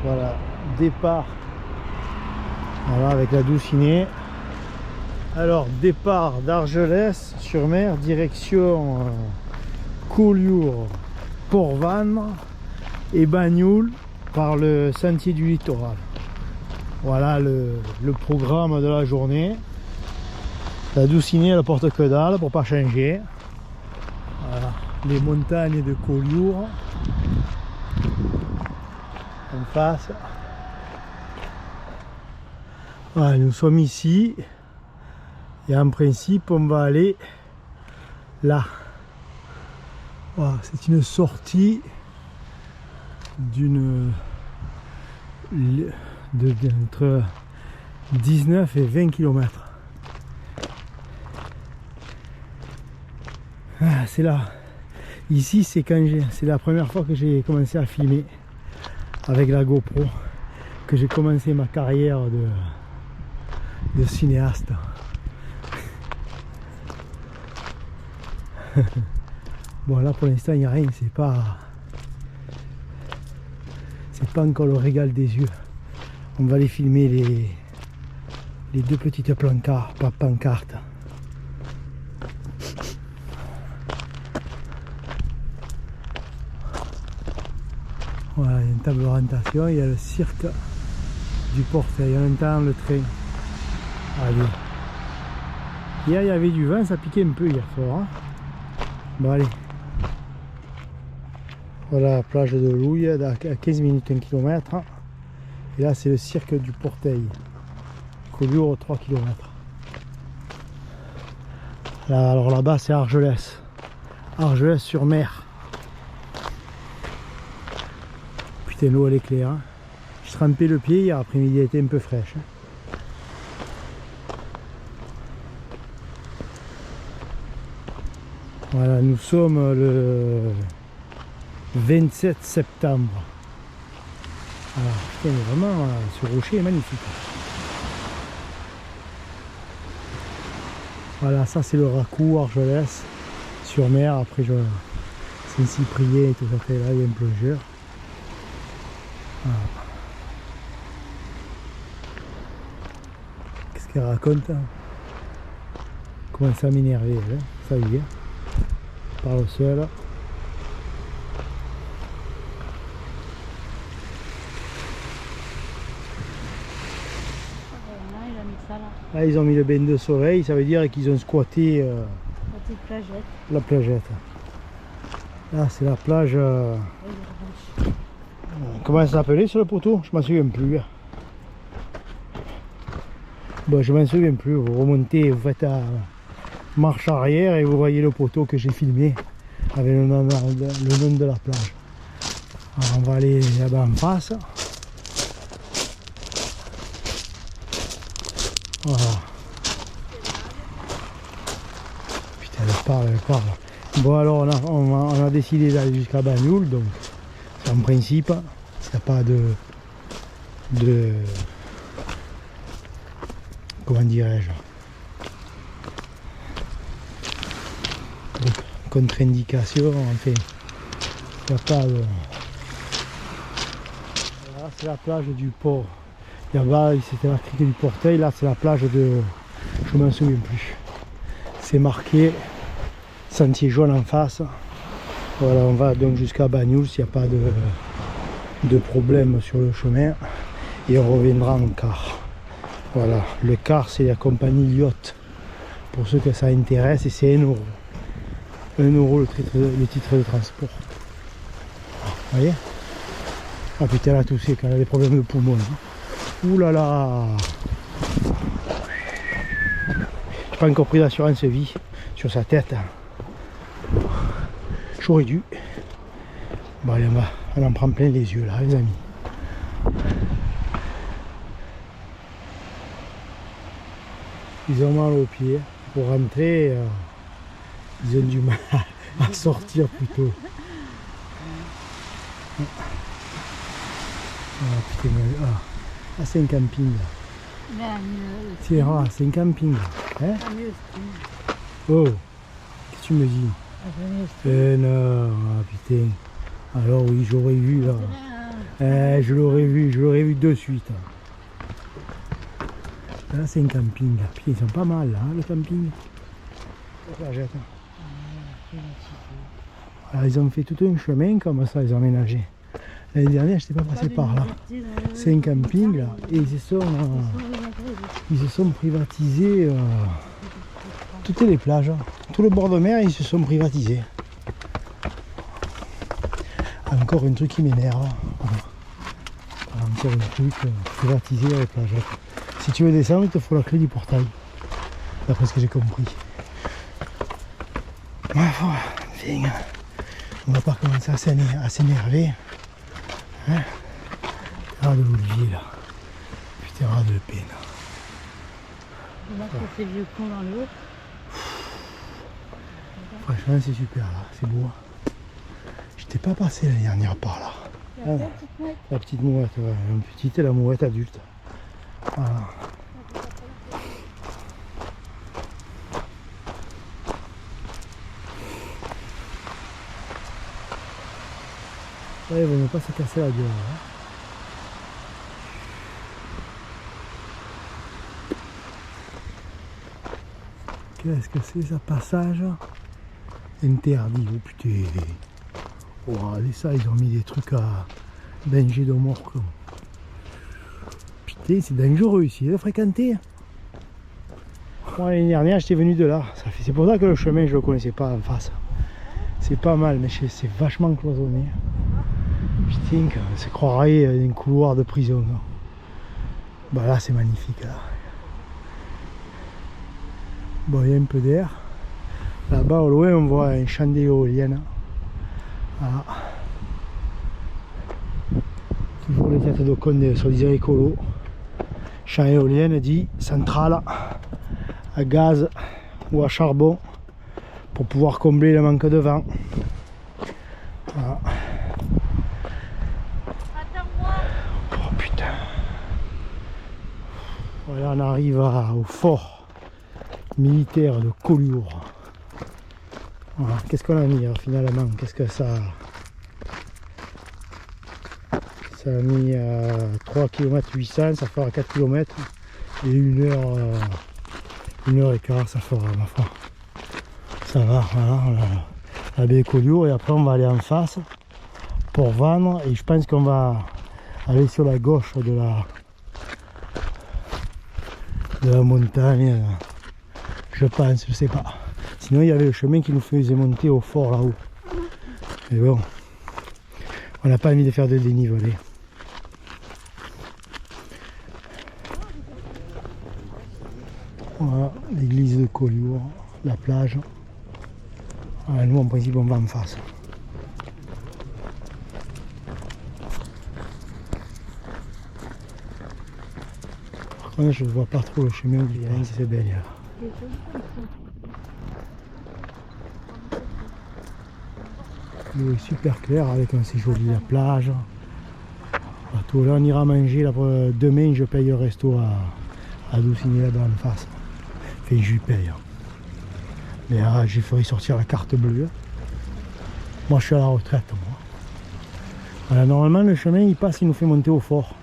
Voilà, départ. Voilà, avec la Doucinée. Alors, départ d'Argelès-sur-Mer, direction Collioure, Port-Vannes et Bagnoul par le sentier du littoral. Voilà le programme de la journée. La Doucinée, elle porte que dalle pour pas changer. Voilà, les montagnes de Collioure en face. Voilà, nous sommes ici et en principe on va aller là. Voilà, c'est une sortie entre 19 et 20 km. Ah, c'est là. Ici, c'est la première fois que j'ai commencé à filmer avec la GoPro, que j'ai commencé ma carrière de cinéaste. Bon, là pour l'instant il n'y a rien, c'est pas encore le régal des yeux. On va aller filmer les deux petites pancartes. Voilà, il y a une table d'orientation, il y a le cirque du Porteil, en même temps le train. Allez. Hier il y avait du vent, ça piquait un peu hier soir. Hein. Bon allez. Voilà la plage de Louille, à 15 minutes 1 km. Et là c'est le cirque du Porteil. Collioure 3 km. Là, alors là-bas c'est Argelès. Argelès-sur-Mer. Putain, l'eau elle est claire. Hein. Je trempais le pied hier après-midi, elle était un peu fraîche. Hein. Voilà, nous sommes le 27 septembre. Alors, putain, vraiment, ce rocher est magnifique. Voilà, ça c'est le Racou, Argelès, sur mer. Après, Saint-Cyprien et tout ça fait là, il y a un plongeur. Voilà. Qu'est-ce qu'elle raconte hein? Commence à m'énerver, hein? Ça y est. Je parle seul. Là, ils ont mis le bain de soleil, ça veut dire qu'ils ont squatté la plagette. Là, c'est la plage. Comment ça s'appelait sur le poteau? Je m'en souviens plus. Bon, je m'en souviens plus. Vous remontez, vous faites marche arrière et vous voyez le poteau que j'ai filmé avec le nom de la plage. Alors, on va aller là-bas en face. Voilà. Putain, elle parle. Bon, alors on a décidé d'aller jusqu'à Bagnoul, donc en principe, s'il n'y a pas de comment dirais-je, de contre-indication, enfin, il n'y a pas de. Voilà, c'est la plage du port. Là-bas, c'était la crique du Porteil, là c'est la plage de. Je m'en souviens plus. C'est marqué sentier jaune en face. Voilà, on va donc jusqu'à Bagnoul s'il n'y a pas de problème sur le chemin. Et on reviendra en car. Voilà, le car c'est la compagnie Yacht. Pour ceux que ça intéresse, et c'est 1 euro. 1 euro le titre de transport. Vous voyez? Ah putain, elle a toussé quand elle a des problèmes de poumons. Ouh là là! J'ai pas encore pris l'assurance vie sur sa tête. J'aurais dû. Bon allez, on en prend plein les yeux là, les amis. Ils ont mal aux pieds. Pour rentrer, ils ont du mal à sortir plutôt. Ah putain, c'est un camping là. C'est rare, c'est un camping. Hein? Oh, qu'est-ce que tu me dis? Non, ah putain. Alors oui, j'aurais vu là. Je l'aurais vu de suite. Là c'est un camping. Putain, ils sont pas mal là, le camping. La jette. Alors, ils ont fait tout un chemin comme ça, ils ont aménagé. L'année dernière, je n'étais pas passé par là. C'est un camping là, et ils se sont privatisés toutes les plages. Tout le bord de mer, ils se sont privatisés. Encore un truc qui m'énerve. Voilà, encore un truc privatisé à la plage. Si tu veux descendre, il te faut la clé du portail. D'après ce que j'ai compris. Bref, enfin, on va pas commencer à s'énerver. Hein? Ah, de l'olivier là. Putain, ras de peine. On va passer le vieux con dans l'eau. Franchement, c'est super là, c'est beau. J'étais pas passé l'année dernière par là. La petite mouette, ouais. Une petite et la mouette adulte. Voilà. Ouais, ils vont pas se casser la gueule. Hein. Qu'est-ce que c'est ça, passage interdit? Oh putain. Oh, regardez ça, ils ont mis des trucs à danger de mort. Quoi. Putain, c'est dangereux ici de fréquenter. Moi, l'année dernière, j'étais venu de là. C'est pour ça que le chemin, je le connaissais pas en face. C'est pas mal, mais c'est vachement cloisonné. Putain, on se croirait dans un couloir de prison. Là. Bah là, c'est magnifique. Là. Bon, il y a un peu d'air. Là-bas, au loin, on voit un champ d'éoliennes. Voilà. Toujours les têtes de con des soi-disant écolo. Champ éolienne dit centrale à gaz ou à charbon pour pouvoir combler le manque de vent. Voilà. Oh putain. Voilà, on arrive au fort militaire de Collioure. Voilà. Qu'est-ce qu'on a mis finalement? Qu'est-ce que ça a? Ça a mis 3 km 800, ça fera 4 km et 1h15 ça fera ma foi. Ça va, voilà, la baie Collioure et après on va aller en face pour vendre et je pense qu'on va aller sur la gauche de la montagne. Je pense, je sais pas. Sinon il y avait le chemin qui nous faisait monter au fort là-haut. Mais bon, on n'a pas envie de faire de dénivelé. Voilà, l'église de Collioure, la plage. Voilà, nous en principe on va en face. Par contre je ne vois pas trop le chemin où il y a c'est belle là. L'eau est super claire avec c'est joli la plage. Bateau, là on ira manger là, demain je paye le resto à Doucigny là-bas en face. Enfin je lui paye. Mais là j'ai faudrait sortir la carte bleue. Moi je suis à la retraite moi. Voilà, normalement le chemin il passe, il nous fait monter au fort.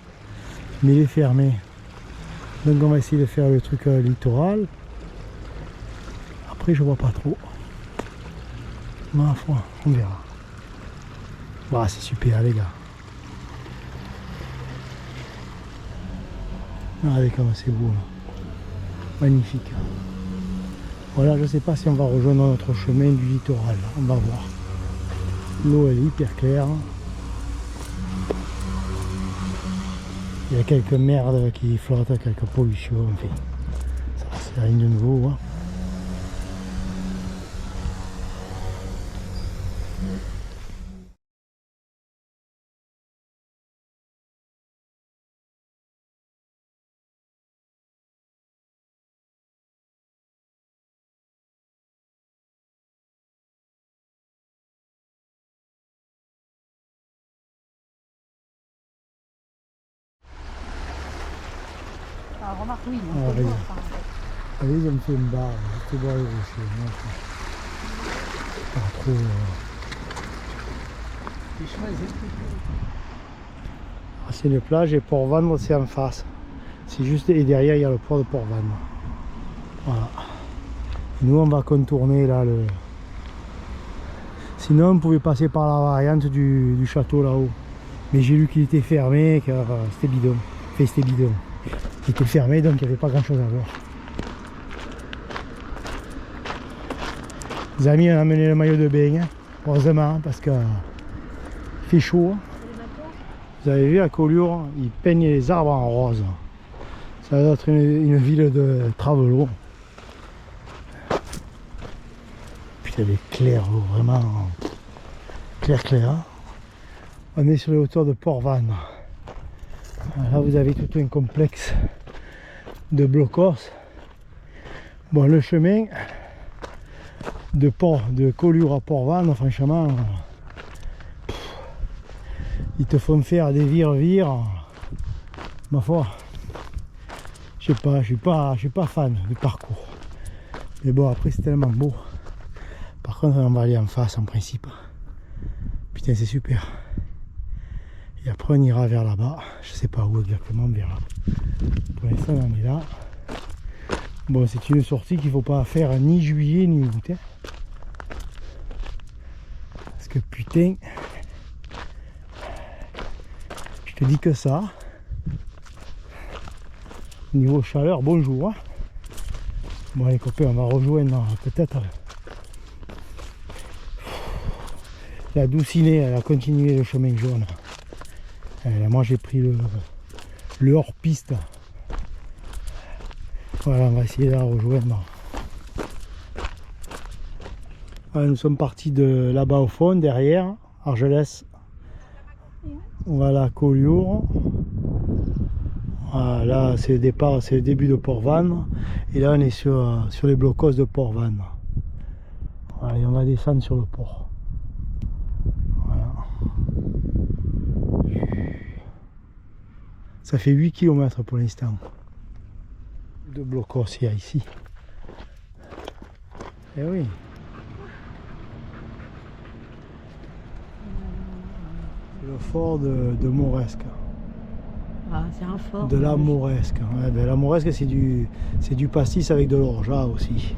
Mais il est fermé. Donc on va essayer de faire le truc littoral. Après je vois pas trop. Ma foi, on verra. Bah, c'est super les gars. Regardez comme c'est beau là. Magnifique. Voilà, je sais pas si on va rejoindre notre chemin du littoral. Là. On va voir. L'eau elle est hyper claire. Il y a quelques merdes qui flottent, quelques pollutions. Enfin, ça c'est rien de nouveau. Hein. Alors, remarque, oui, Ah, on peut voir. Allez, ils ont fait une barre, je te vois les rochers. Pas trop. C'est une plage et Port-Vendre c'est en face. C'est juste, et derrière il y a le port de Port-Vendre. Voilà. Et nous on va contourner là le... Sinon on pouvait passer par la variante du château là-haut. Mais j'ai lu qu'il était fermé, car c'était bidon. Enfin c'était bidon. Il était fermé donc il n'y avait pas grand chose à voir. Les amis on a amené le maillot de bain, hein, heureusement parce que il fait chaud. Vous avez vu à Collioure, ils peignent les arbres en rose. Ça doit être une ville de Travelo. Putain, elle est claire, vraiment clair. On est sur les hauteurs de Port-Vendre. Là, vous avez tout un complexe de blocos. Bon, le chemin de Collioure à Port-Vendre, franchement, ils te font faire des vire-vire. Ma foi, je sais pas, je suis pas fan du parcours. Mais bon, après c'est tellement beau. Par contre, on va aller en face en principe. Putain, c'est super. Et après, on ira vers là-bas. Je sais pas où exactement, vers là. Pour l'instant, on est là. Bon, c'est une sortie qu'il faut pas faire ni juillet ni août. Parce que putain, je te dis que ça. Niveau chaleur, bonjour. Bon les copains, on va rejoindre peut-être la Doucinée, elle a continué le chemin jaune. Moi j'ai pris le hors-piste. Voilà, on va essayer de la rejoindre. Voilà, nous sommes partis de là-bas au fond, derrière, Argelès. Voilà, Collioure. Voilà, là c'est le départ, c'est le début de Port-Vendre. Et là on est sur les blocos de Port-Vendre. Voilà, et on va descendre sur le port. Voilà. Ça fait 8 km pour l'instant. De blocos il y a ici. Eh oui. C'est le fort de Mauresque. Ah, c'est un fort. De la Mauresque. Ouais, ben la Mauresque c'est du pastis avec de l'orgeat aussi.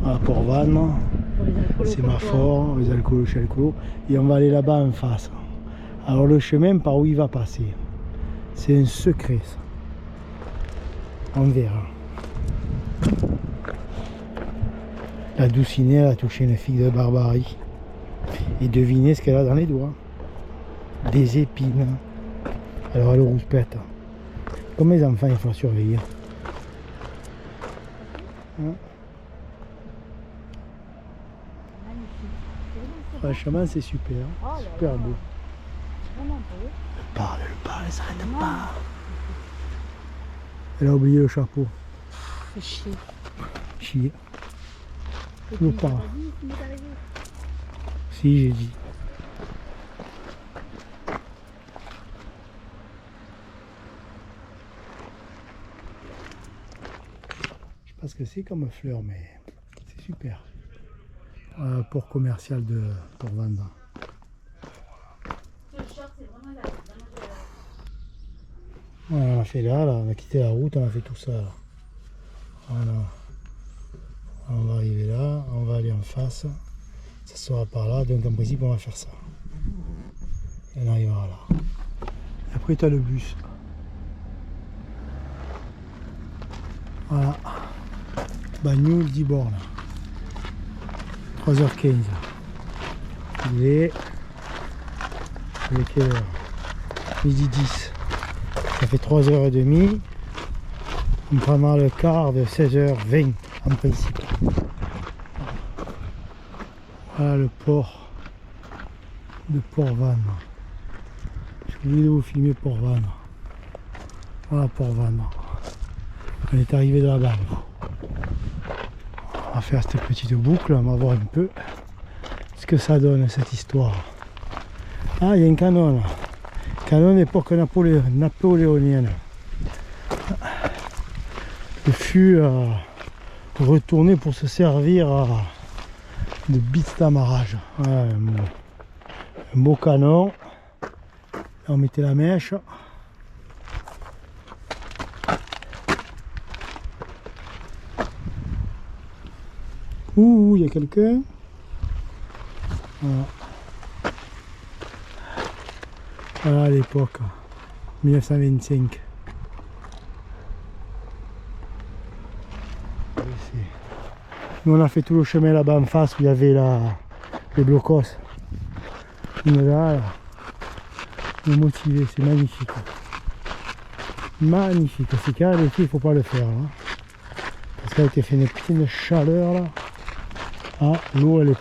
Voilà, Port-Vendre, c'est ma fort, les alcoolos chez alcoolos. Et on va aller là-bas en face. Alors le chemin par où il va passer, c'est un secret ça. On verra. La Doucinée elle a touché une figue de barbarie. Et devinez ce qu'elle a dans les doigts. Des épines. Alors elle rouspète. Comme les enfants, il faut surveiller. Hein? Franchement, c'est super. Super beau. Elle parle, elle s'arrête pas. Elle a oublié le chapeau. C'est chier. Chier. Je parle. Si, j'ai dit. Je sais pas ce que c'est comme fleur, mais c'est super. Port commercial de Port-Vendre. Voilà, on a fait là, on a quitté la route, on a fait tout ça. Là. Voilà. On va arriver là, on va aller en face. Ça sera par là, donc en principe on va faire ça. Et on arrivera là. Et après tu as le bus. Voilà. Bagnoul 10 bornes. 3h15. Il est quelle heure? Midi 10. Ça fait 3h30. On prendra le quart de 16h20 en principe. Voilà le port de Port-Vendre. J'ai oublié de vous filmer Port-Vendre. Voilà Port-Vendre. On est arrivé de là-bas. On va faire cette petite boucle, on va voir un peu ce que ça donne cette histoire. Ah, il y a un canon là. Canon d'époque napoléonienne. Il fut retourné pour se servir de bits d'amarrage. Voilà, un beau canon. on mettait la mèche. Ouh, il y a quelqu'un. Voilà. Voilà l'époque, 1925. Nous on a fait tout le chemin là-bas en face où il y avait les blocos. Là, me motiver, c'est magnifique. Magnifique, c'est carré l'été, il ne faut pas le faire. Hein. Parce qu'il a été fait une putain de chaleur là. Ah, l'eau elle est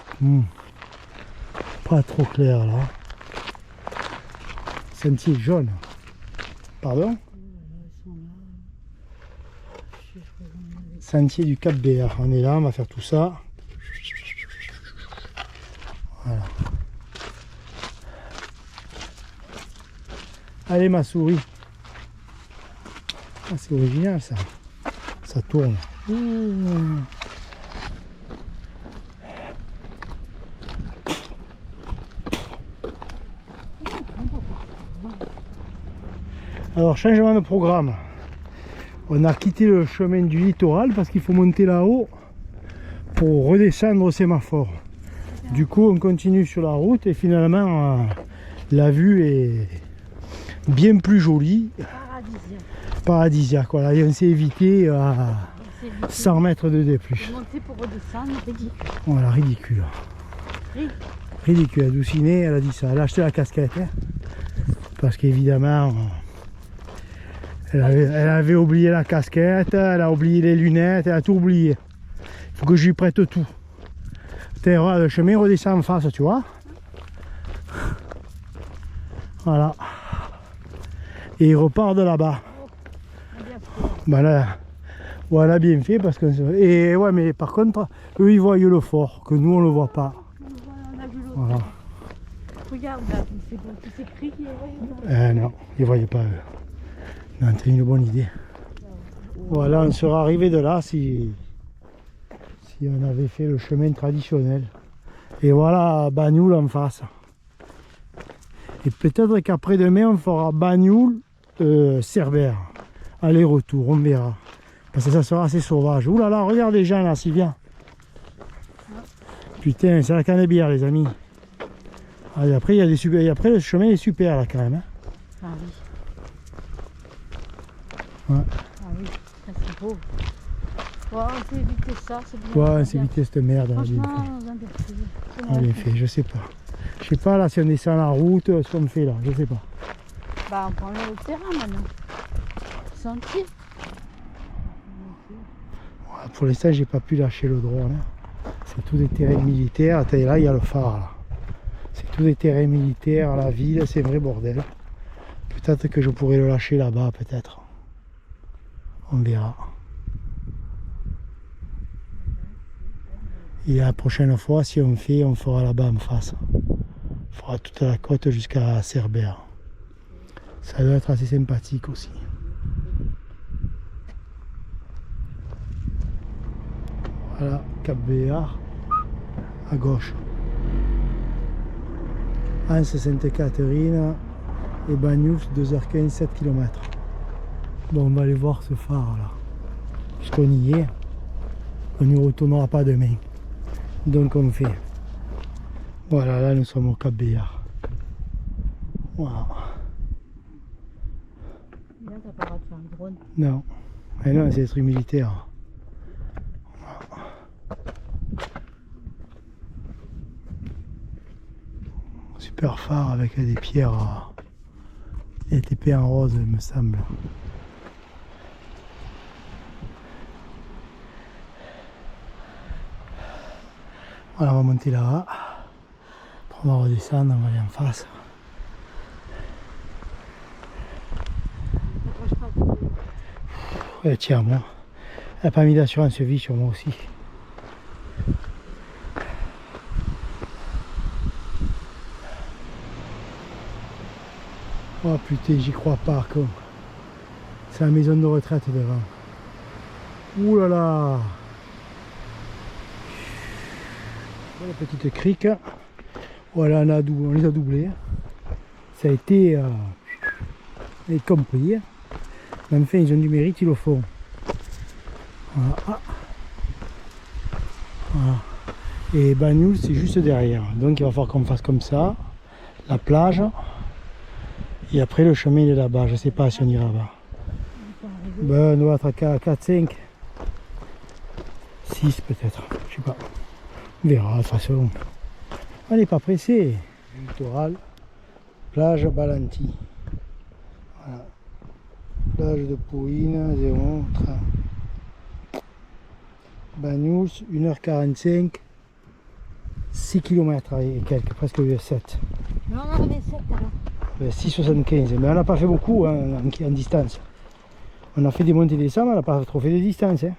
pas trop claire là. Sentier jaune. Pardon? Sentier du Cap Béar. On est là, on va faire tout ça. Voilà. Allez ma souris. Ah, c'est original ça. Ça tourne. Alors changement de programme. On a quitté le chemin du littoral parce qu'il faut monter là-haut pour redescendre au sémaphore. Du coup on continue sur la route et finalement la vue est bien plus jolie. Paradisiaque. Voilà, et on s'est évité à 100 mètres de D+. Monter pour redescendre, ridicule. Voilà, ridicule. Ridicule. Doucinet, elle a dit ça. Elle a acheté la casquette. Hein, parce qu'évidemment, elle avait oublié la casquette, elle a oublié les lunettes, elle a tout oublié. Il faut que je lui prête tout. Le chemin redescend en face, tu vois. Voilà. Et il repart de là-bas. Voilà. Voilà, bien fait parce que. Et ouais, mais par contre, eux ils voient le fort, que nous on le voit pas. Voilà. Regarde là, c'est écrit qu'il est. Non, ils ne voyaient pas eux. Non, t'as une bonne idée. Voilà, on serait arrivé de là si on avait fait le chemin traditionnel. Et voilà Bagnoul en face. Et peut-être qu'après-demain on fera Bagnoul, Cerbère. Aller-retour, on verra. Parce que ça sera assez sauvage. Ouh là là, regarde les gens là, Sylvia. Putain, c'est la canebière les amis. Ah, et après, il y a des super... et après le chemin est super là quand même. Hein. Ah oui. Ouais. Ah oui, ça c'est beau. Ouais, on s'est évité ça, c'est bien. Ouais, on s'est évité cette merde. Franchement, on a bien fait, je sais pas. Je sais pas là si on descend la route, ce qu'on fait là, je sais pas. Bah on prend le terrain maintenant. Sentier. Ouais, pour l'instant j'ai pas pu lâcher le drone. Hein. C'est tout des terrains militaires. Attends, là il y a le phare là. C'est tout des terrains militaires, la ville, c'est un vrai bordel. Peut-être que je pourrais le lâcher là-bas, peut-être. On verra. Et la prochaine fois, si on fait, on fera là-bas en face. On fera toute la côte jusqu'à Cerbère. Ça doit être assez sympathique aussi. Voilà, Cap Béar, à gauche. Anse Sainte-Catherine et Bagnoul, 2h15, 7 km. Bon, on va aller voir ce phare là. Puisqu'on y est, on n'y retournera pas demain. Donc on fait. Voilà, là nous sommes au Cap Béar. Voilà. Là, t'as pas le droit de faire un drone. Non, mais non, c'est des trucs militaires. Super phare avec des pierres. Il a été peint en rose, il me semble. Voilà, on va monter là-bas. Après, on va redescendre, on va aller en face. Ouais, tiens, moi. Elle n'a pas mis d'assurance vie sur moi aussi. Oh putain, j'y crois pas, con. C'est la maison de retraite devant. Ouh là là. Voilà, petite crique. Voilà, on les a doublés. ça a été compris. Hein. Mais enfin, ils ont du mérite, ils le font. Voilà. Ah. Voilà. Et Bagnoul, c'est juste derrière. Donc il va falloir qu'on fasse comme ça, la plage. Et après, le chemin, il est là-bas. Je sais pas si on ira là-bas. Ben, on doit être à 4, 5, 6 peut-être. Je sais pas. On verra de toute façon. On n'est pas pressé. Littoral, plage Balanti. Voilà. Plage de Pouine, 0, 30. Bagnous, 1h45, 6 km et quelques, presque 7. Non, on avait 7 alors. 6,75. Mais on n'a pas fait beaucoup hein, en distance. On a fait des montées et des descentes, on n'a pas trop fait de distance. Hein.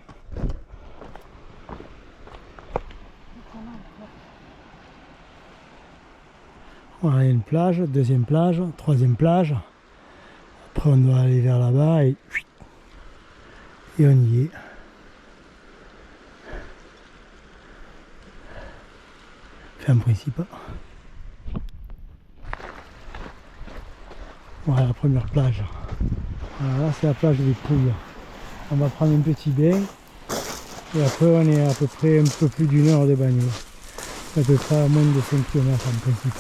Voilà, il y a une plage, deuxième plage, troisième plage. Après on doit aller vers là-bas et on y est. Enfin, en principe. Voilà la première plage. Voilà, là c'est la plage des Pouilles. On va prendre un petit bain et après on est à peu près un peu plus d'une heure de Bagnoul. À peu près à moins de 5 km en principe.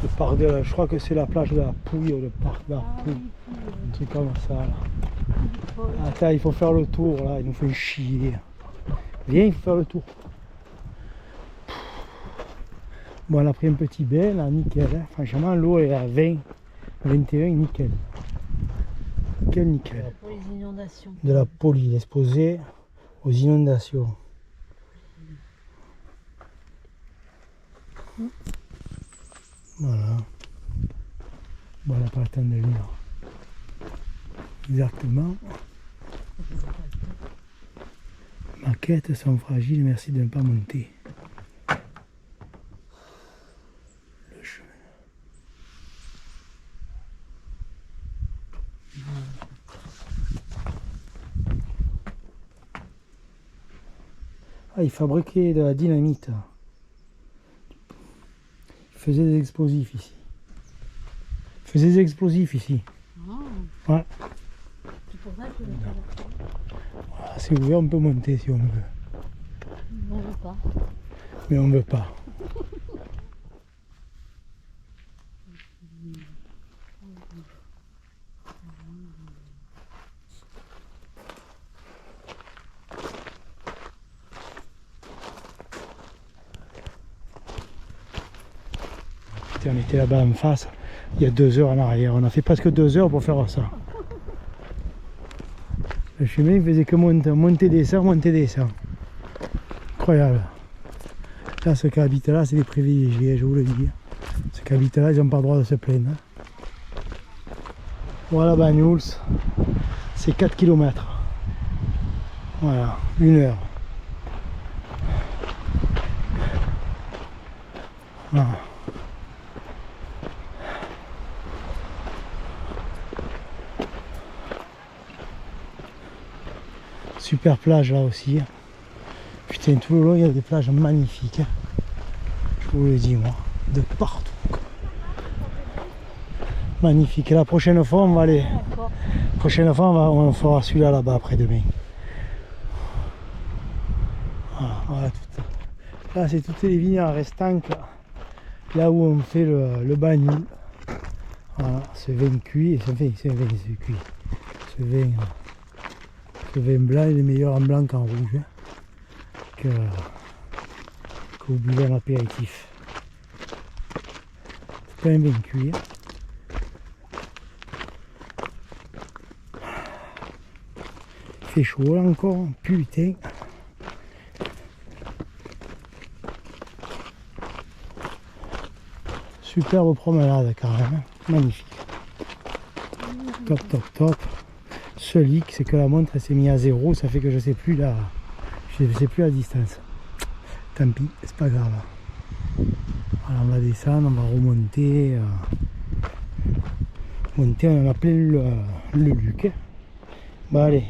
Le parc de, je crois que c'est la plage de la Pouille ou le parc de la Pouille. Un truc comme ça. Là. Attends, il faut faire le tour là, il nous fait chier. Viens, il faut faire le tour. Bon, on a pris un petit bain là, nickel. Hein. Franchement, l'eau est à 20, 21, nickel. Nickel. Pour les inondations. De la poly, exposée aux inondations. Voilà. Bon, on n'a pas le temps de lire. Exactement. Maquettes sont fragiles, merci de ne pas monter. Le chemin. Ah, il fabriquait de la dynamite. Il faisait des explosifs ici. Oh. Ouais. C'est pour ça que je Voilà, c'est ouvert, on peut monter si on veut. on ne veut pas. Mais on veut pas. On était là-bas en face, il y a 2 heures en arrière. On a fait presque 2 heures pour faire ça. Le chemin il faisait que monter, descendre. Incroyable. Là, ceux qui habitent là, c'est des privilégiés, je vous le dis. Ceux qui habitent là, ils n'ont pas le droit de se plaindre. Voilà Bagnouls, c'est 4 km. Voilà, 1 heure. Voilà. Super plage là aussi. Putain, tout le long il y a des plages magnifiques. Je vous le dis moi, de partout. Magnifique. Et la prochaine fois on va aller. La prochaine fois on fera celui-là là-bas après-demain. Voilà tout. Là c'est toutes les vignes restantes. Là où on fait le Bagnoul. Voilà, ce vin cuit, c'est cuit. Ce vin blanc il est meilleur en blanc qu'en rouge. Hein, que vous buvez en apéritif. C'est pas un vin cuit. Hein. Il fait chaud là encore, putain. Superbe promenade quand même, hein. Magnifique. Top, top, top. Seul hic, c'est que la montre elle s'est mise à 0, ça fait que je sais plus la distance. Tant pis, c'est pas grave. Alors on va descendre, on va remonter. Monter, on en a plein le luc. Hein. Bah allez.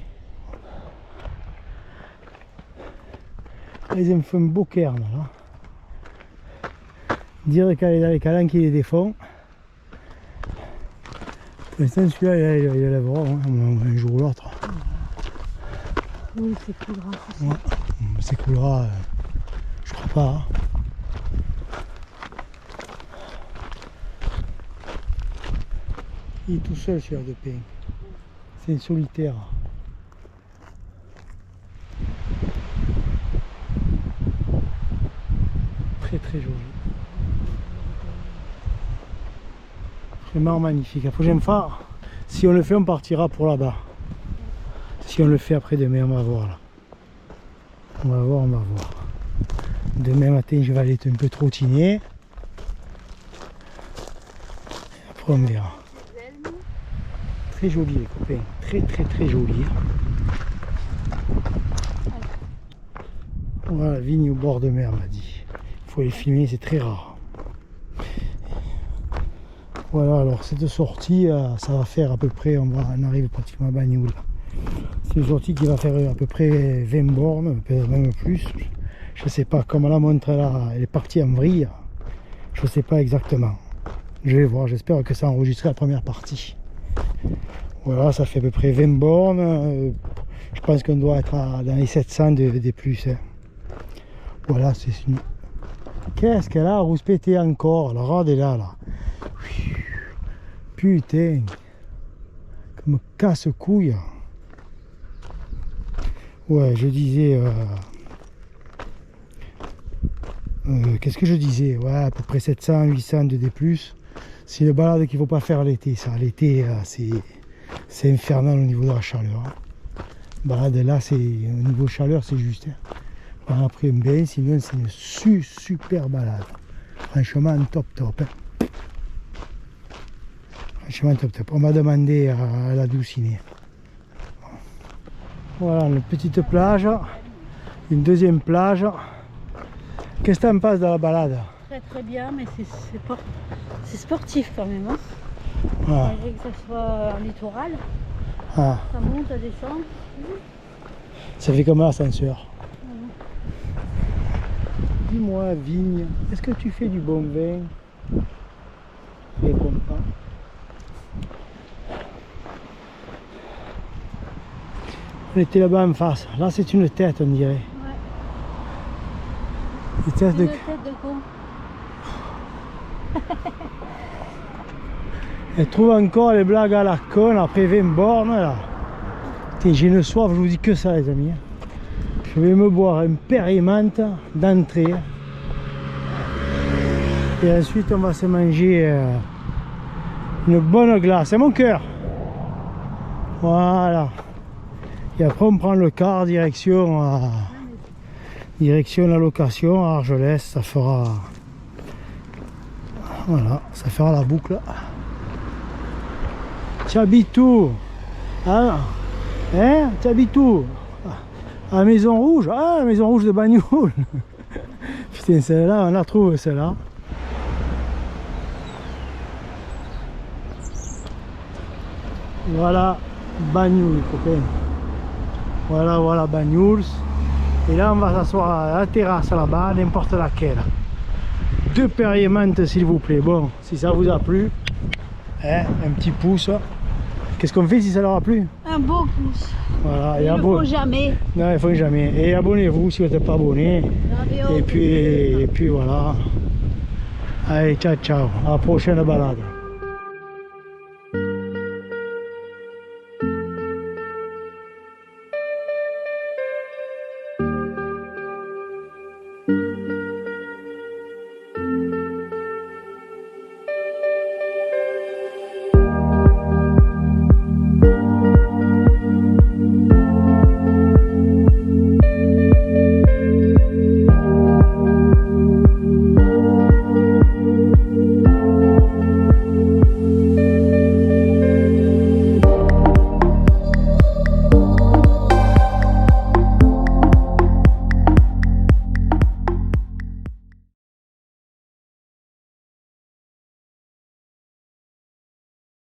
Ils ont fait un beau cairn là. Dire qu'elle est dans les calanques qui les défend. Pour l'instant, celui-là, il élèvera hein, un jour ou l'autre. Oui, c'est s'écoulera. Ouais, il s'écoulera, je crois pas. Hein. Il est tout seul celui-là de pain. C'est une solitaire. Très très joli. Vraiment magnifique. La prochaine fois, si on le fait, on partira pour là-bas. Si on le fait après-demain, on va voir là. On va voir, on va voir. Demain matin, je vais aller un peu trottiner. Et après, on verra. Très joli les copains. Très très très joli. Voilà, vigne au bord de mer, on m'a dit. Il faut les filmer, c'est très rare. Voilà, alors cette sortie, ça va faire à peu près, on arrive pratiquement à Bagnoul. C'est une sortie qui va faire à peu près 20 bornes, peut-être même plus. Je ne sais pas, comme la montre là, elle est partie en vrille, je ne sais pas exactement. Je vais voir, j'espère que ça a enregistré la première partie. Voilà, ça fait à peu près 20 bornes. Je pense qu'on doit être dans les 700 des plus. Hein. Voilà, c'est une... Qu'est-ce qu'elle a rouspété encore? La rade est là. Putain. Comme casse-couille. Ouais, je disais... qu'est-ce que je disais? Ouais, à peu près 700, 800 de D+. C'est une balade qu'il ne faut pas faire l'été, ça. L'été, c'est infernal au niveau de la chaleur. Hein. Balade là, c'est au niveau chaleur, c'est juste. Hein. Après un bain, sinon c'est une super balade. Franchement, top. Hein. Franchement, top. On m'a demandé à la douciner. Voilà, une petite plage. Une deuxième plage. Qu'est-ce que tu en penses de la balade? Très très bien, mais c'est sportif quand même. Hein. Ah. Malgré que ça soit en littoral, Ah. ça monte, ça descend. Ça fait comme l'ascenseur. Dis-moi, Vigne, est-ce que tu fais du bon vin? Réponds pas. On était là-bas en face. Là, c'est une tête, on dirait. Ouais. Une tête de... Une tête de con. Elle trouve encore les blagues à la con après 20 bornes là. J'ai une soif, je vous dis que ça les amis. Je vais me boire un Perrier-Menthe d'entrée. Et ensuite on va se manger une bonne glace. C'est mon cœur. Voilà. Et après on prend le car direction la location à Argelès. Ça fera... Voilà, ça fera la boucle. Tu habites où? Hein? Tu habites où? À la Maison Rouge? Ah, la Maison Rouge de Bagnoul. Putain, celle-là, on la trouve celle-là. Voilà Bagnoul, les copains. Voilà Bagnoul. Et là, on va s'asseoir à la terrasse là-bas, n'importe laquelle. 2 Perrier-Menthe, s'il vous plaît. Bon, si ça vous a plu, hein, un petit pouce. Qu'est-ce qu'on fait si ça leur a plu? Un beau pouce. Voilà, il ne faut jamais. Non, il faut jamais. Et abonnez-vous si vous n'êtes pas abonné. Et puis voilà. Allez, ciao. À la prochaine balade.